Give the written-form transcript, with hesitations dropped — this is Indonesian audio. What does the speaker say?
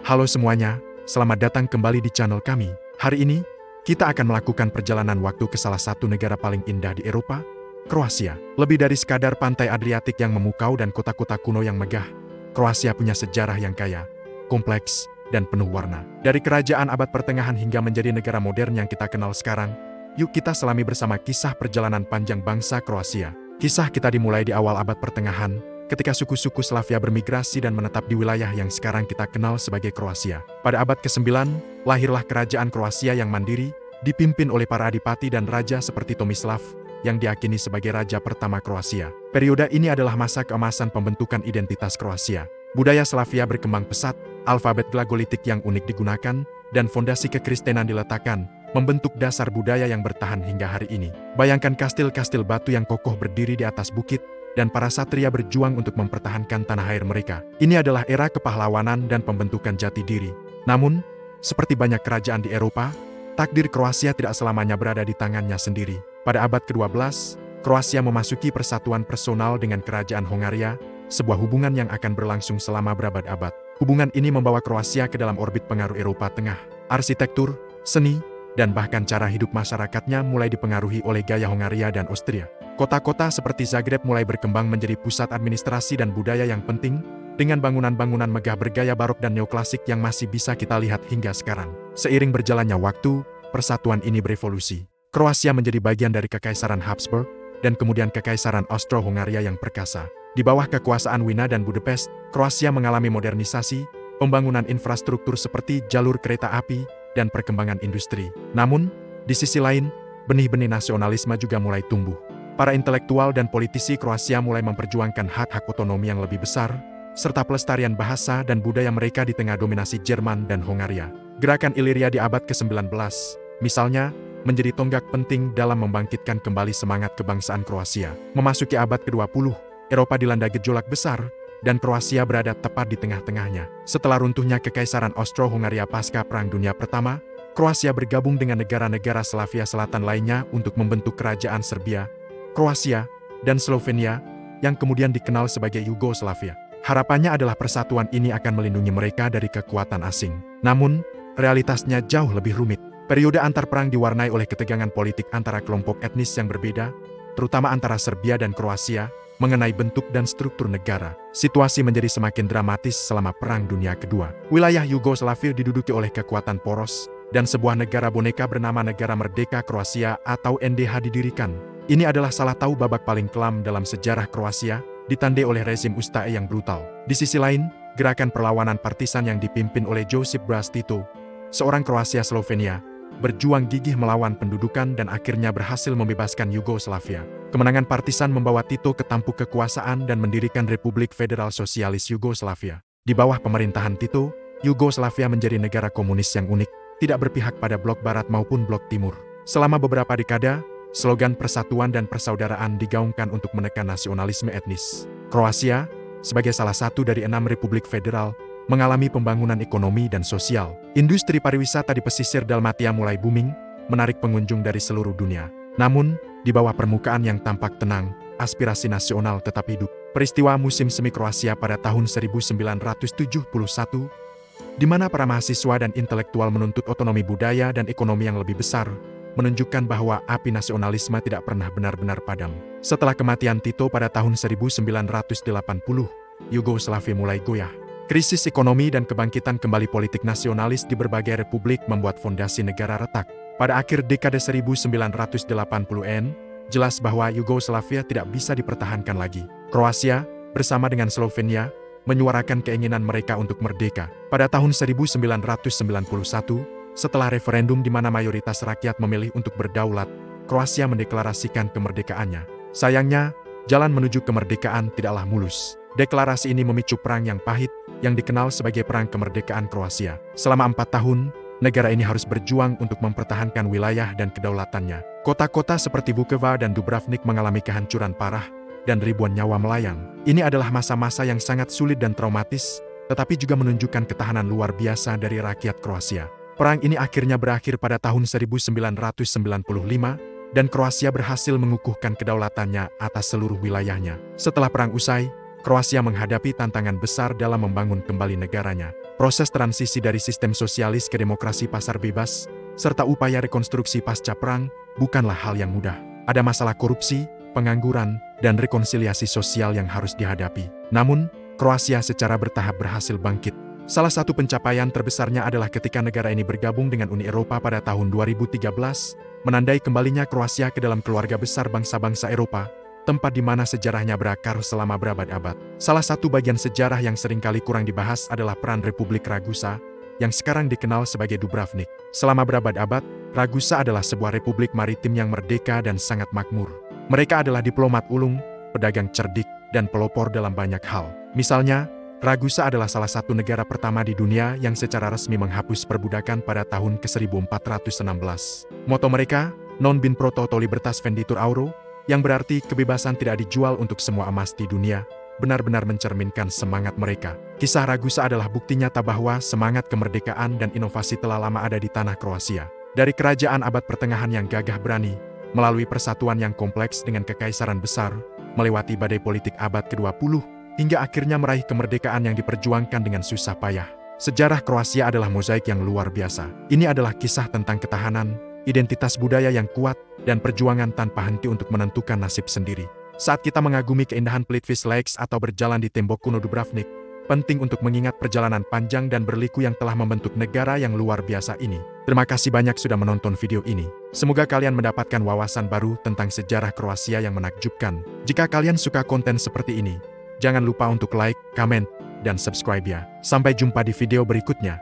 Halo semuanya, selamat datang kembali di channel kami. Hari ini, kita akan melakukan perjalanan waktu ke salah satu negara paling indah di Eropa, Kroasia. Lebih dari sekadar pantai Adriatik yang memukau dan kota-kota kuno yang megah, Kroasia punya sejarah yang kaya, kompleks, dan penuh warna. Dari kerajaan abad pertengahan hingga menjadi negara modern yang kita kenal sekarang, yuk kita selami bersama kisah perjalanan panjang bangsa Kroasia. Kisah kita dimulai di awal abad pertengahan, ketika suku-suku Slavia bermigrasi dan menetap di wilayah yang sekarang kita kenal sebagai Kroasia. Pada abad ke-9, lahirlah kerajaan Kroasia yang mandiri, dipimpin oleh para adipati dan raja seperti Tomislav, yang diakini sebagai raja pertama Kroasia. Periode ini adalah masa keemasan pembentukan identitas Kroasia. Budaya Slavia berkembang pesat, alfabet glagolitik yang unik digunakan, dan fondasi kekristenan diletakkan, membentuk dasar budaya yang bertahan hingga hari ini. Bayangkan kastil-kastil batu yang kokoh berdiri di atas bukit, dan para satria berjuang untuk mempertahankan tanah air mereka. Ini adalah era kepahlawanan dan pembentukan jati diri. Namun, seperti banyak kerajaan di Eropa, takdir Kroasia tidak selamanya berada di tangannya sendiri. Pada abad ke-12, Kroasia memasuki persatuan personal dengan kerajaan Hongaria, sebuah hubungan yang akan berlangsung selama berabad-abad. Hubungan ini membawa Kroasia ke dalam orbit pengaruh Eropa Tengah. Arsitektur, seni, dan bahkan cara hidup masyarakatnya mulai dipengaruhi oleh gaya Hongaria dan Austria. Kota-kota seperti Zagreb mulai berkembang menjadi pusat administrasi dan budaya yang penting, dengan bangunan-bangunan megah bergaya barok dan neoklasik yang masih bisa kita lihat hingga sekarang. Seiring berjalannya waktu, persatuan ini berevolusi. Kroasia menjadi bagian dari Kekaisaran Habsburg, dan kemudian Kekaisaran Austro-Hungaria yang perkasa. Di bawah kekuasaan Wina dan Budapest, Kroasia mengalami modernisasi, pembangunan infrastruktur seperti jalur kereta api, dan perkembangan industri. Namun, di sisi lain, benih-benih nasionalisme juga mulai tumbuh. Para intelektual dan politisi Kroasia mulai memperjuangkan hak-hak otonomi yang lebih besar, serta pelestarian bahasa dan budaya mereka di tengah dominasi Jerman dan Hongaria. Gerakan Iliria di abad ke-19, misalnya, menjadi tonggak penting dalam membangkitkan kembali semangat kebangsaan Kroasia. Memasuki abad ke-20, Eropa dilanda gejolak besar, dan Kroasia berada tepat di tengah-tengahnya. Setelah runtuhnya Kekaisaran Austro-Hungaria pasca Perang Dunia Pertama, Kroasia bergabung dengan negara-negara Slavia Selatan lainnya untuk membentuk kerajaan Serbia, Kroasia, dan Slovenia, yang kemudian dikenal sebagai Yugoslavia. Harapannya adalah persatuan ini akan melindungi mereka dari kekuatan asing. Namun, realitasnya jauh lebih rumit. Periode antar perang diwarnai oleh ketegangan politik antara kelompok etnis yang berbeda, terutama antara Serbia dan Kroasia, mengenai bentuk dan struktur negara. Situasi menjadi semakin dramatis selama Perang Dunia Kedua. Wilayah Yugoslavia diduduki oleh kekuatan poros, dan sebuah negara boneka bernama Negara Merdeka Kroasia atau NDH didirikan. Ini adalah salah tahu babak paling kelam dalam sejarah Kroasia, ditandai oleh rezim Ustaše yang brutal. Di sisi lain, gerakan perlawanan partisan yang dipimpin oleh Josip Broz Tito, seorang Kroasia Slovenia, berjuang gigih melawan pendudukan dan akhirnya berhasil membebaskan Yugoslavia. Kemenangan partisan membawa Tito ke tampuk kekuasaan dan mendirikan Republik Federal Sosialis Yugoslavia. Di bawah pemerintahan Tito, Yugoslavia menjadi negara komunis yang unik, tidak berpihak pada blok barat maupun blok timur. Selama beberapa dekade, slogan persatuan dan persaudaraan digaungkan untuk menekan nasionalisme etnis. Kroasia, sebagai salah satu dari 6 republik federal, mengalami pembangunan ekonomi dan sosial. Industri pariwisata di pesisir Dalmatia mulai booming, menarik pengunjung dari seluruh dunia. Namun, di bawah permukaan yang tampak tenang, aspirasi nasional tetap hidup. Peristiwa musim semi Kroasia pada tahun 1971, di mana para mahasiswa dan intelektual menuntut otonomi budaya dan ekonomi yang lebih besar, menunjukkan bahwa api nasionalisme tidak pernah benar-benar padam. Setelah kematian Tito pada tahun 1980, Yugoslavia mulai goyah. Krisis ekonomi dan kebangkitan kembali politik nasionalis di berbagai republik membuat fondasi negara retak. Pada akhir dekade 1980-an, jelas bahwa Yugoslavia tidak bisa dipertahankan lagi. Kroasia, bersama dengan Slovenia, menyuarakan keinginan mereka untuk merdeka. Pada tahun 1991, setelah referendum di mana mayoritas rakyat memilih untuk berdaulat, Kroasia mendeklarasikan kemerdekaannya. Sayangnya, jalan menuju kemerdekaan tidaklah mulus. Deklarasi ini memicu perang yang pahit, yang dikenal sebagai Perang Kemerdekaan Kroasia. Selama 4 tahun, negara ini harus berjuang untuk mempertahankan wilayah dan kedaulatannya. Kota-kota seperti Vukovar dan Dubrovnik mengalami kehancuran parah, dan ribuan nyawa melayang. Ini adalah masa-masa yang sangat sulit dan traumatis, tetapi juga menunjukkan ketahanan luar biasa dari rakyat Kroasia. Perang ini akhirnya berakhir pada tahun 1995, dan Kroasia berhasil mengukuhkan kedaulatannya atas seluruh wilayahnya. Setelah perang usai, Kroasia menghadapi tantangan besar dalam membangun kembali negaranya. Proses transisi dari sistem sosialis ke demokrasi pasar bebas, serta upaya rekonstruksi pasca perang, bukanlah hal yang mudah. Ada masalah korupsi, pengangguran, dan rekonsiliasi sosial yang harus dihadapi. Namun, Kroasia secara bertahap berhasil bangkit. Salah satu pencapaian terbesarnya adalah ketika negara ini bergabung dengan Uni Eropa pada tahun 2013, menandai kembalinya Kroasia ke dalam keluarga besar bangsa-bangsa Eropa, tempat di mana sejarahnya berakar selama berabad-abad. Salah satu bagian sejarah yang seringkali kurang dibahas adalah peran Republik Ragusa, yang sekarang dikenal sebagai Dubrovnik. Selama berabad-abad, Ragusa adalah sebuah republik maritim yang merdeka dan sangat makmur. Mereka adalah diplomat ulung, pedagang cerdik, dan pelopor dalam banyak hal. Misalnya, Ragusa adalah salah satu negara pertama di dunia yang secara resmi menghapus perbudakan pada tahun ke-1416. Moto mereka, Non bin pro toto libertas venditur auro, yang berarti kebebasan tidak dijual untuk semua emas di dunia, benar-benar mencerminkan semangat mereka. Kisah Ragusa adalah bukti nyata bahwa semangat kemerdekaan dan inovasi telah lama ada di tanah Kroasia. Dari kerajaan abad pertengahan yang gagah berani, melalui persatuan yang kompleks dengan kekaisaran besar, melewati badai politik abad ke-20, hingga akhirnya meraih kemerdekaan yang diperjuangkan dengan susah payah. Sejarah Kroasia adalah mozaik yang luar biasa. Ini adalah kisah tentang ketahanan, identitas budaya yang kuat, dan perjuangan tanpa henti untuk menentukan nasib sendiri. Saat kita mengagumi keindahan Plitvice Lakes atau berjalan di tembok kuno Dubrovnik, penting untuk mengingat perjalanan panjang dan berliku yang telah membentuk negara yang luar biasa ini. Terima kasih banyak sudah menonton video ini. Semoga kalian mendapatkan wawasan baru tentang sejarah Kroasia yang menakjubkan. Jika kalian suka konten seperti ini, jangan lupa untuk like, komen, dan subscribe ya. Sampai jumpa di video berikutnya.